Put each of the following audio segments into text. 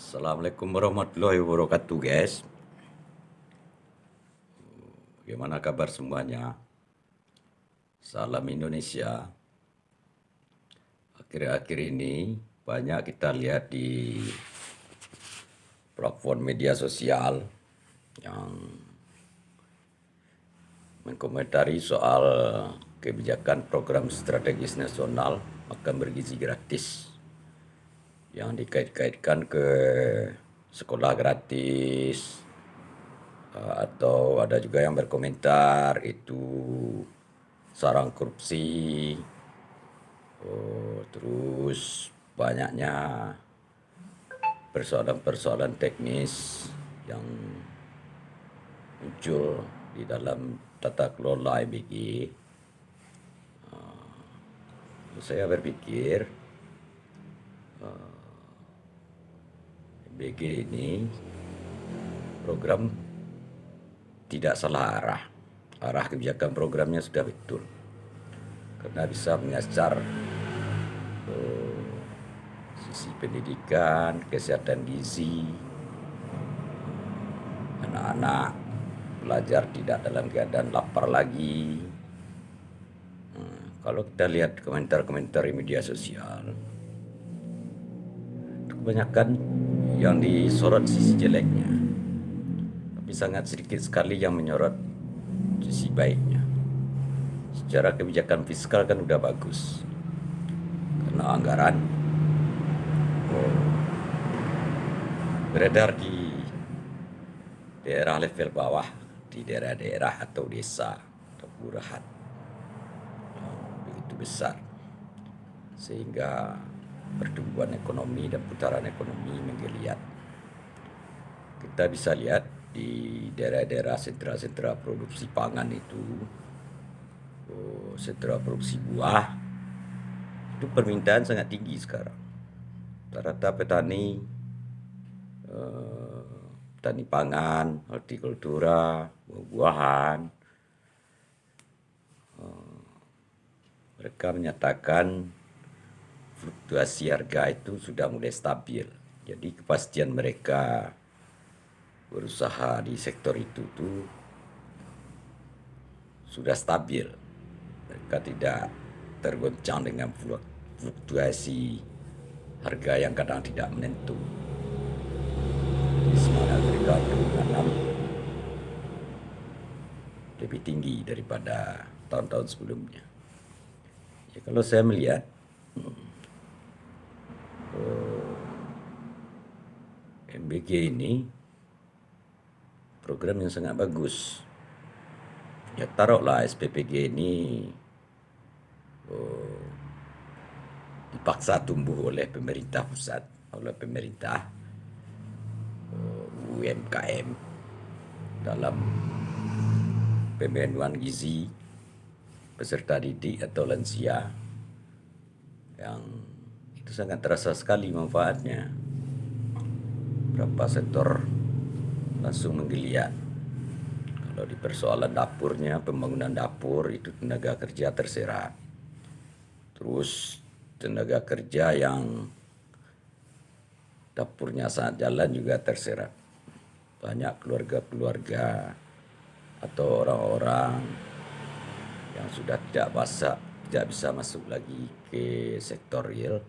Assalamualaikum warahmatullahi wabarakatuh, guys. Bagaimana kabar semuanya? Salam Indonesia. Akhir-akhir ini banyak kita lihat di platform media sosial yang mengkomentari soal kebijakan program strategis nasional makan bergizi gratis yang dikait-kaitkan ke sekolah gratis, atau ada juga yang berkomentar itu sarang korupsi. Terus banyaknya persoalan-persoalan teknis yang muncul di dalam tata kelola MBG. Saya berpikir MBG ini program tidak salah arah. Arah kebijakan programnya sudah betul, karena bisa menyasar sisi pendidikan, kesehatan gizi, anak-anak belajar tidak dalam keadaan lapar lagi. Kalau kita lihat komentar-komentar di media sosial, kebanyakan yang disorot sisi jeleknya, tapi sangat sedikit sekali yang menyorot sisi baiknya. Secara kebijakan fiskal kan udah bagus, karena anggaran beredar di daerah level bawah, di daerah-daerah atau desa atau kelurahan begitu besar, sehingga pertumbuhan ekonomi dan putaran ekonomi menggeliat. Kita bisa lihat di daerah-daerah sentra-sentra produksi pangan itu, sentra produksi buah, itu permintaan sangat tinggi sekarang. Rata-rata petani pangan, hortikultura, buah-buahan, mereka menyatakan fluktuasi harga itu sudah mulai stabil. Jadi kepastian mereka berusaha di sektor itu tuh sudah stabil. Mereka tidak tergoncang dengan fluktuasi harga yang kadang tidak menentu. Di semangat mereka menanam lebih tinggi daripada tahun-tahun sebelumnya. Ya, kalau saya melihat MBG ini program yang sangat bagus. Ya, taruhlah SPPG ini dipaksa tumbuh oleh pemerintah pusat, oleh pemerintah UMKM dalam pemenuhan gizi peserta didik atau lansia, yang itu sangat terasa sekali manfaatnya. Berapa sektor langsung menggeliat. Kalau di persoalan dapurnya, pembangunan dapur itu tenaga kerja terserap. Terus tenaga kerja yang dapurnya sangat jalan juga terserap. Banyak keluarga-keluarga atau orang-orang yang sudah tidak bisa masuk lagi ke sektor real,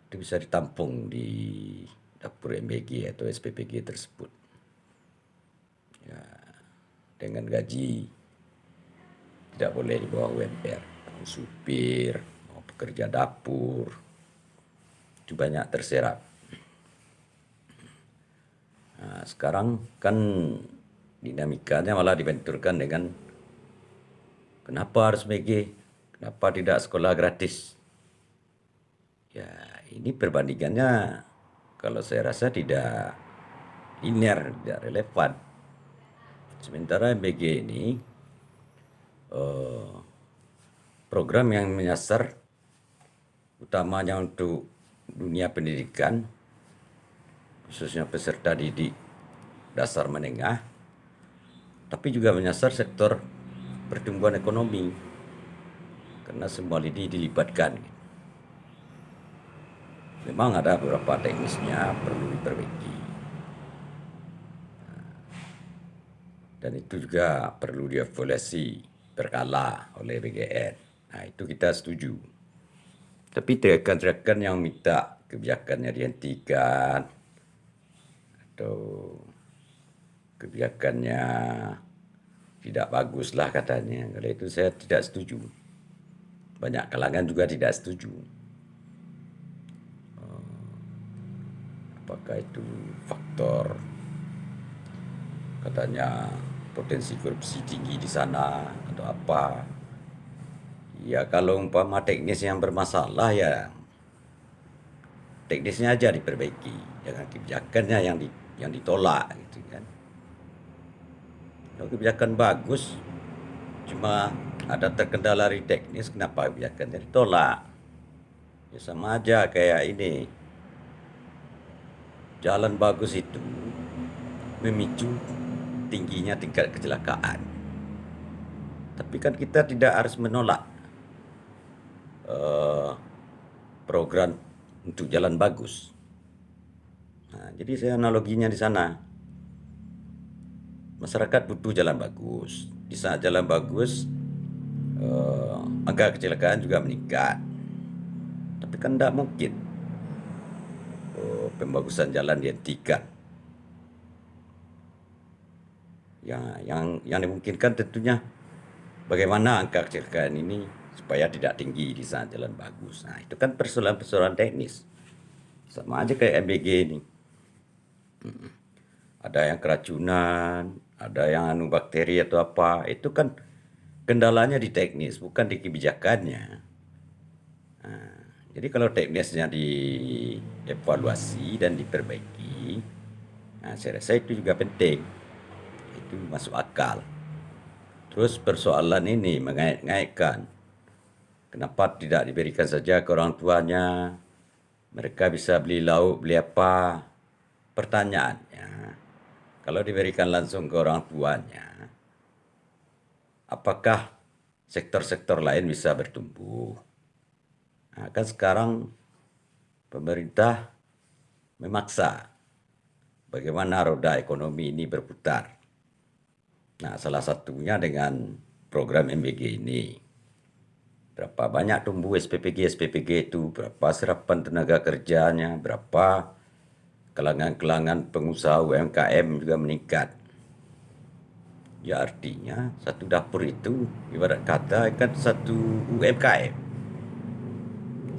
itu bisa ditampung di dapur MBG atau SPPG tersebut. Ya, dengan gaji tidak boleh di bawah UMR. Mau supir, mau pekerja dapur, itu banyak terserap. Nah, sekarang kan dinamikanya malah dibenturkan dengan kenapa harus MBG, kenapa tidak sekolah gratis. Ya, ini perbandingannya kalau saya rasa tidak linear, tidak relevan. Sementara MBG ini program yang menyasar utamanya untuk dunia pendidikan, khususnya peserta didik dasar menengah, tapi juga menyasar sektor pertumbuhan ekonomi, karena semua lini dilibatkan. memang ada beberapa teknisnya perlu diperbaiki. Dan itu juga perlu dievaluasi berkala oleh BGN. Nah, itu kita setuju. Tapi rekan-rekan yang minta kebijakannya dihentikan atau kebijakannya tidak bagus lah katanya. Kalau itu saya tidak setuju. Banyak kalangan juga tidak setuju. Apakah itu faktor katanya potensi korupsi tinggi di sana atau apa? Ya kalau umpama teknis yang bermasalah ya teknisnya aja diperbaiki, jangan kebijakannya yang ditolak gitu kan. Kalau kebijakan bagus cuma ada terkendala di teknis, kenapa kebijakannya ditolak? Ya sama aja kayak ini. Jalan bagus itu memicu tingginya tingkat kecelakaan. Tapi kan kita tidak harus menolak program untuk jalan bagus. Nah, jadi saya analoginya di sana. Masyarakat butuh jalan bagus. Di saat jalan bagus, angka kecelakaan juga meningkat. Tapi kan tidak mungkin pembagusan jalan dihentikan. Yang dimungkinkan tentunya bagaimana angka kecelakaan ini supaya tidak tinggi di saat jalan bagus. Nah, itu kan persoalan-persoalan teknis. Sama aja kayak MBG ini. Ada yang keracunan, ada yang bakteri atau apa. Itu kan kendalanya di teknis, bukan di kebijakannya. Nah, jadi kalau teknisnya dievaluasi dan diperbaiki, nah saya rasa itu juga penting. Itu masuk akal. Terus persoalan ini mengait-ngaitkan. Kenapa tidak diberikan saja ke orang tuanya? Mereka bisa beli lauk, beli apa? Pertanyaannya, kalau diberikan langsung ke orang tuanya, apakah sektor-sektor lain bisa bertumbuh? Nah, kan sekarang pemerintah memaksa bagaimana roda ekonomi ini berputar. Nah, salah satunya dengan program MBG ini. Berapa banyak tumbuh SPPG itu, berapa serapan tenaga kerjanya, berapa kalangan-kalangan pengusaha UMKM juga meningkat. Ya artinya satu dapur itu ibarat kata kan satu UMKM.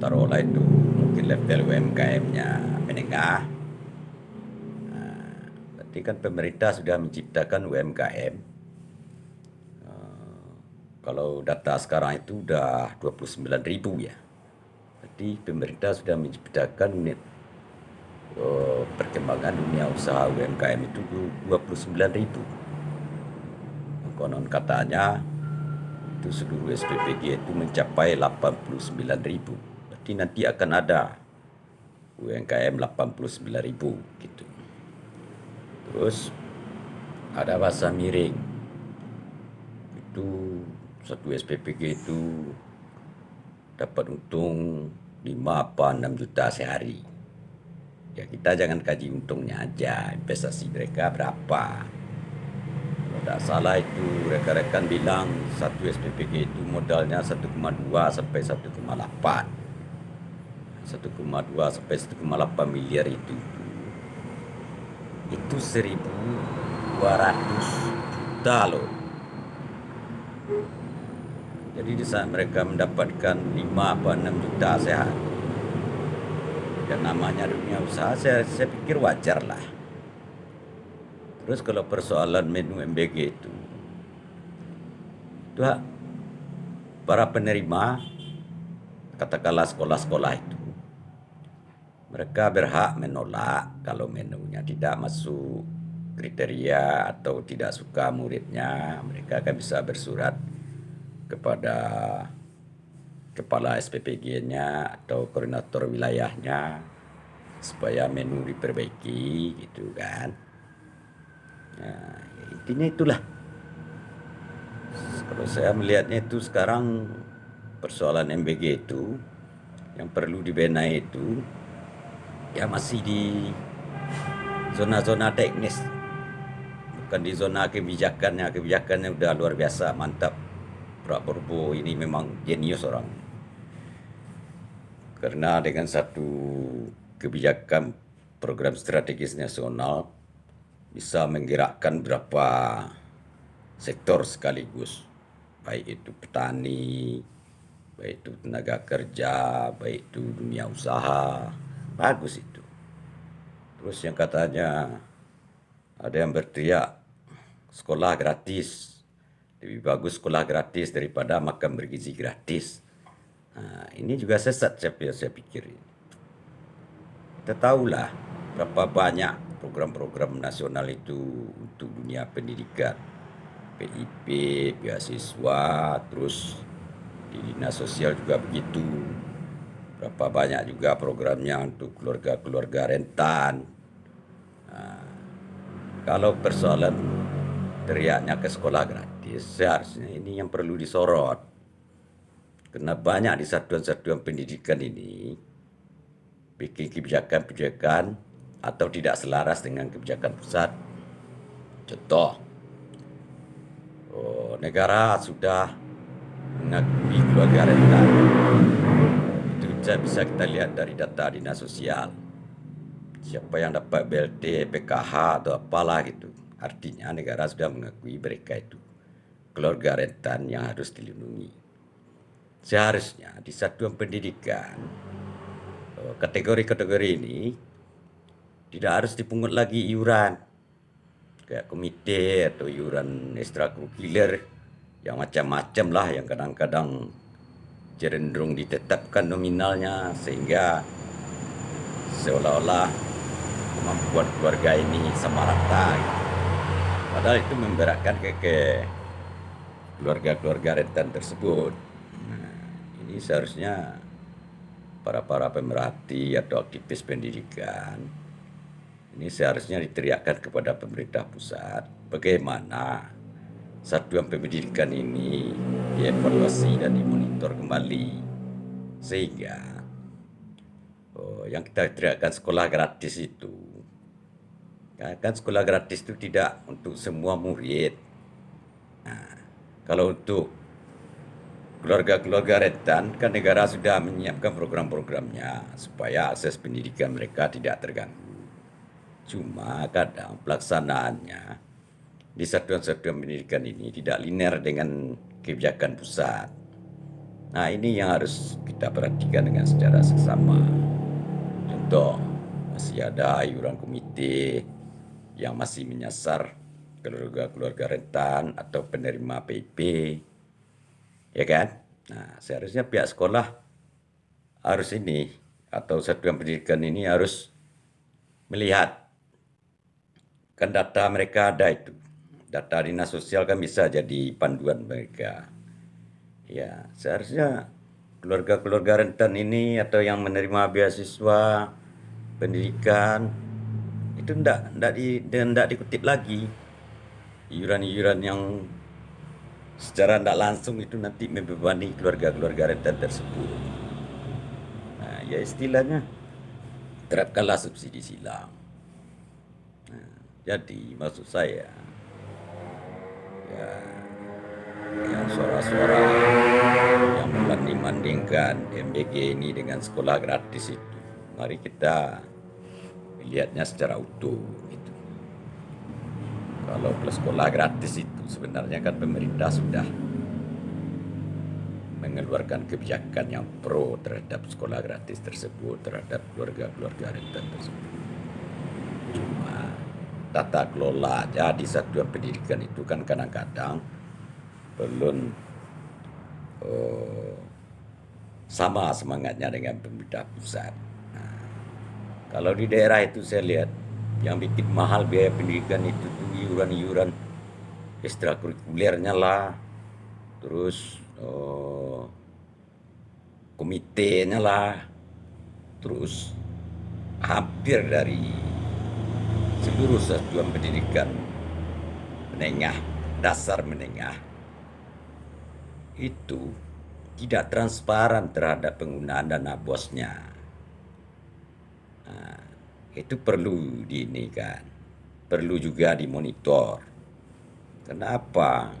Taruhlah itu mungkin level UMKM-nya menengah. Berarti kan pemerintah sudah menciptakan UMKM. Kalau data sekarang itu udah 29.000 ya. Berarti pemerintah sudah menciptakan unit perkembangan dunia usaha UMKM itu 29.000. Konon katanya itu seluruh SPPG itu mencapai 89.000. Berarti nanti akan ada UMKM 89.000 gitu. Terus ada bahasa miring. Itu satu SPPG itu dapat untung 5 apa 6 juta sehari. Ya kita jangan kaji untungnya aja, investasi mereka berapa. Kalau tidak salah itu rekan-rekan bilang satu SPPG itu modalnya 1,2 sampai 1,8. 1,2 sampai 1,8 miliar itu 1.200 juta loh. Jadi di saat mereka mendapatkan 5 apa 6 juta sehari, dan namanya dunia usaha, saya pikir wajar lah. Terus kalau persoalan menu MBG itu para penerima, katakanlah sekolah-sekolah itu, mereka berhak menolak kalau menunya tidak masuk kriteria atau tidak suka muridnya. Mereka akan bisa bersurat kepada kepala SPPG-nya atau koordinator wilayahnya supaya menu diperbaiki gitu kan. Nah, intinya itulah. Kalau saya melihatnya itu sekarang persoalan MBG itu yang perlu dibenahi itu yang masih di zona-zona teknis, bukan di zona kebijakannya. Kebijakannya udah luar biasa, mantap. Pak Prabowo ini memang jenius orang. Karena dengan satu kebijakan program strategis nasional bisa menggerakkan berapa sektor sekaligus, baik itu petani, baik itu tenaga kerja, baik itu dunia usaha. Bagus itu. Terus yang katanya ada yang berteriak sekolah gratis. Lebih bagus sekolah gratis daripada makan bergizi gratis. Nah, ini juga sesat saya pikir. Kita tahulah berapa banyak program-program nasional itu untuk dunia pendidikan. PIP, beasiswa, terus di dinas sosial juga begitu. Berapa banyak juga programnya untuk keluarga-keluarga rentan. Kalau persoalan teriaknya ke sekolah gratis, seharusnya ini yang perlu disorot. Karena banyak di satuan-satuan pendidikan ini bikin kebijakan-kebijakan atau tidak selaras dengan kebijakan pusat. Contoh, negara sudah mengakui keluarga rentan. Itu bisa kita lihat dari data dinas sosial. Siapa yang dapat BLT, PKH atau apalah gitu. Artinya negara sudah mengakui mereka itu keluarga rentan yang harus dilindungi. Seharusnya di satuan pendidikan kategori-kategori ini tidak harus dipungut lagi iuran kayak komite atau iuran ekstrakurikuler yang macam-macam lah, yang kadang-kadang cenderung ditetapkan nominalnya sehingga seolah-olah kemampuan keluarga ini sama rata. Padahal itu memberatkan ke keluarga-keluarga rentan tersebut. Nah, ini seharusnya para pemerhati atau aktivis pendidikan ini seharusnya diteriakkan kepada pemerintah pusat bagaimana satuan pendidikan ini dievaluasi dan dimonitor kembali sehingga yang kita teriakkan sekolah gratis itu kan sekolah gratis itu tidak untuk semua murid. Nah, kalau untuk keluarga-keluarga rentan kan negara sudah menyiapkan program-programnya supaya akses pendidikan mereka tidak terganggu. Cuma kadang pelaksanaannya di satuan-satuan pendidikan ini tidak linear dengan kebijakan pusat. Nah, ini yang harus kita perhatikan dengan secara seksama. Contoh, masih ada iuran komite yang masih menyasar keluarga-keluarga rentan atau penerima PIP. Ya kan? Nah, seharusnya pihak sekolah harus ini atau satuan pendidikan ini harus melihat kan data mereka ada itu. Data dinas sosial kan bisa jadi panduan mereka. Ya, seharusnya keluarga-keluarga rentan ini atau yang menerima beasiswa pendidikan itu tidak dikutip lagi iuran-iuran yang secara tidak langsung itu nanti membebani keluarga-keluarga rentan tersebut. Nah, ya istilahnya terapkanlah subsidi silang. Nah, jadi maksud saya ya, yang suara-suara yang membanding-bandingkan MBG ini dengan sekolah gratis itu, mari kita lihatnya secara utuh gitu. Kalau sekolah gratis itu sebenarnya kan pemerintah sudah mengeluarkan kebijakan yang pro terhadap sekolah gratis tersebut, terhadap keluarga-keluarga rentan tersebut. Cuma tata kelola aja di satuan pendidikan itu kan kadang-kadang belum sama semangatnya dengan pemerintah pusat. Nah, kalau di daerah itu saya lihat yang bikin mahal biaya pendidikan itu tuh iuran-iuran ekstrakurikulernya lah, terus komitenya lah, terus hampir dari seluruh satuan pendidikan menengah, dasar menengah itu tidak transparan terhadap penggunaan dana bosnya. Nah, itu perlu diinikan, perlu juga dimonitor. Kenapa?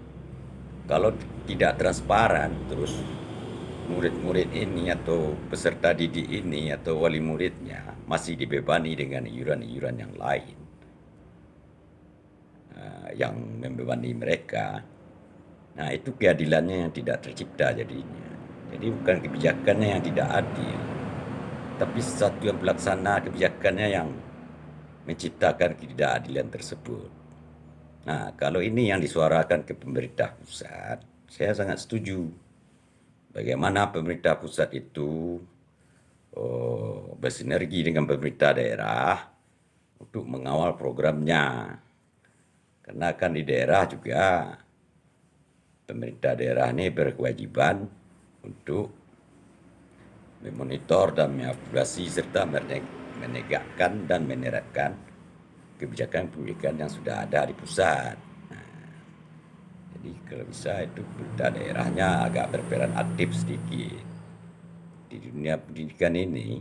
Kalau tidak transparan, terus murid-murid ini atau peserta didik ini atau wali muridnya masih dibebani dengan iuran-iuran yang lain, yang membebani mereka. Nah, itu keadilannya yang tidak tercipta jadinya. Jadi bukan kebijakannya yang tidak adil, tapi satuan pelaksana kebijakannya yang menciptakan ketidakadilan tersebut. Nah, kalau ini yang disuarakan ke pemerintah pusat, saya sangat setuju. Bagaimana pemerintah pusat itu bersinergi dengan pemerintah daerah untuk mengawal programnya. Karena kan di daerah juga pemerintah daerah ini berkewajiban untuk memonitor dan mengevaluasi serta menegakkan dan menerapkan kebijakan pendidikan yang sudah ada di pusat. Jadi kalau bisa itu pemerintah daerahnya agak berperan aktif sedikit. Di dunia pendidikan ini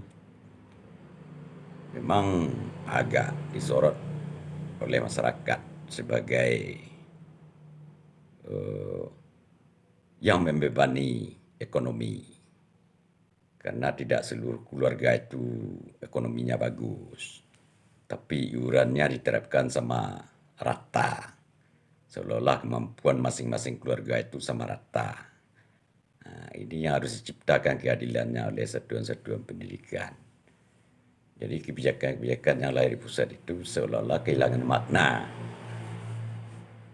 memang agak disorot oleh masyarakat sebagai yang membebani ekonomi. Karena tidak seluruh keluarga itu ekonominya bagus. Tapi iurannya diterapkan sama rata. Seolah-olah kemampuan masing-masing keluarga itu sama rata. Nah, ini yang harus diciptakan keadilannya oleh satuan-satuan pendidikan. Jadi kebijakan-kebijakan yang lahir di pusat itu seolah-olah kehilangan makna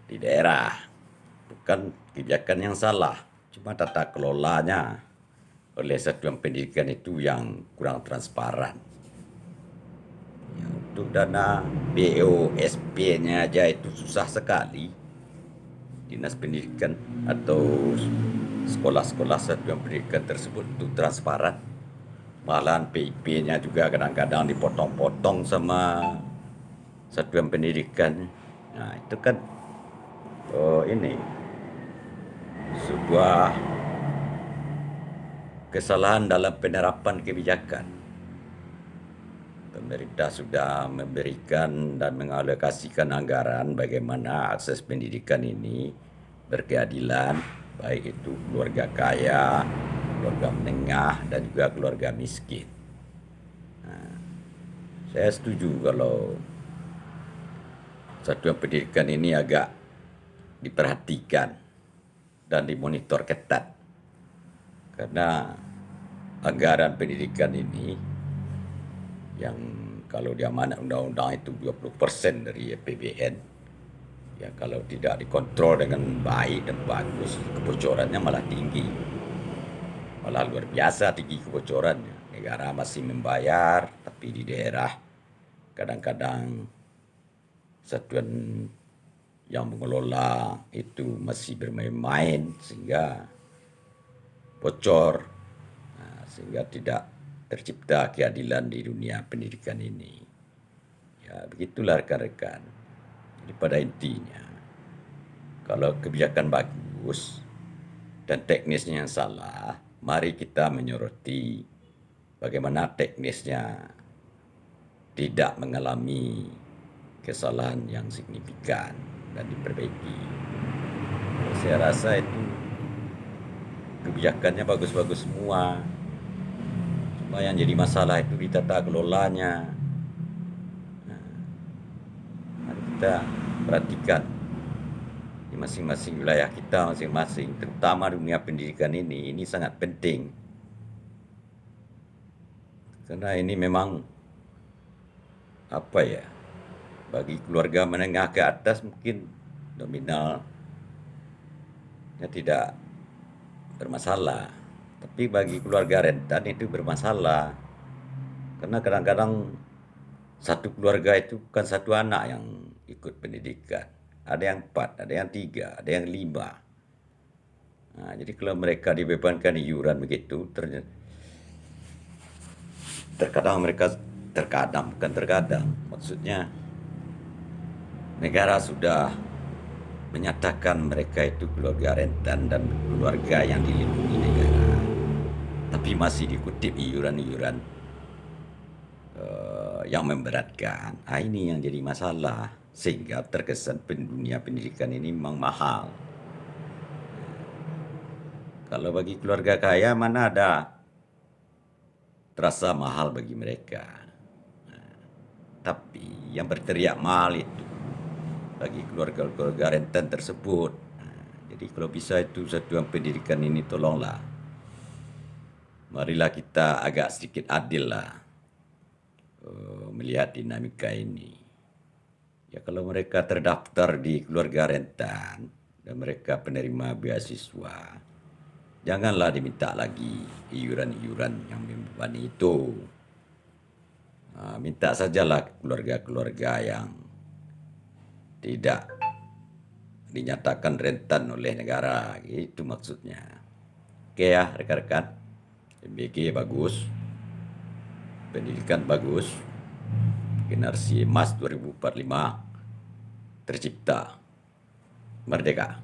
di daerah. Bukan kebijakan yang salah, cuma tata kelolanya oleh satuan pendidikan itu yang kurang transparan. Ya, untuk dana BOSP-nya aja itu susah sekali. Dinas pendidikan atau sekolah-sekolah satuan pendidikan tersebut untuk transparan. Malahan PIP-nya juga kadang-kadang dipotong-potong sama satuan pendidikan. Nah, itu kan ini sebuah kesalahan dalam penerapan kebijakan. Pemerintah sudah memberikan dan mengalokasikan anggaran bagaimana akses pendidikan ini berkeadilan, baik itu keluarga kaya, keluarga menengah, dan juga keluarga miskin. Nah, saya setuju kalau satuan pendidikan ini agak diperhatikan dan dimonitor ketat. Karena anggaran pendidikan ini yang kalau diamanat undang-undang itu 20% dari APBN, ya kalau tidak dikontrol dengan baik dan bagus, kebocorannya malah tinggi. Malah luar biasa tinggi kebocorannya. Negara masih membayar, tapi di daerah kadang-kadang satuan yang mengelola itu masih bermain-main sehingga bocor, sehingga tidak tercipta keadilan di dunia pendidikan ini. Ya, begitulah rekan-rekan. Jadi pada intinya, kalau kebijakan bagus dan teknisnya yang salah, mari kita menyoroti bagaimana teknisnya tidak mengalami kesalahan yang signifikan dan diperbaiki. Saya rasa itu kebijakannya bagus-bagus semua. Cuma yang jadi masalah itu di tata kelolanya. Mari kita perhatikan di masing-masing wilayah kita masing-masing, terutama dunia pendidikan ini sangat penting. Karena ini memang bagi keluarga menengah ke atas mungkin nominalnya tidak bermasalah, tapi bagi keluarga rentan itu bermasalah. Karena kadang-kadang satu keluarga itu bukan satu anak yang ikut pendidikan, ada yang 4, ada yang 3, ada yang 5. Nah, jadi kalau mereka dibebankan iuran begitu, maksudnya negara sudah menyatakan mereka itu keluarga rentan dan keluarga yang dilindungi negara, tapi masih dikutip iuran-iuran yang memberatkan. Ini yang jadi masalah, sehingga terkesan dunia pendidikan ini memang mahal. Kalau bagi keluarga kaya mana ada terasa mahal bagi mereka. Tapi yang berteriak mahal itu bagi keluarga-keluarga rentan tersebut. Jadi kalau bisa itu satuan pendidikan ini tolonglah. Marilah kita agak sedikit adil lah melihat dinamika ini. Ya kalau mereka terdaftar di keluarga rentan dan mereka penerima beasiswa, janganlah diminta lagi iuran-iuran yang membebani itu. Minta sajalah keluarga-keluarga yang tidak dinyatakan rentan oleh negara, itu maksudnya. Oke ya rekan-rekan, MBG bagus, pendidikan bagus, generasi emas 2045 tercipta, merdeka.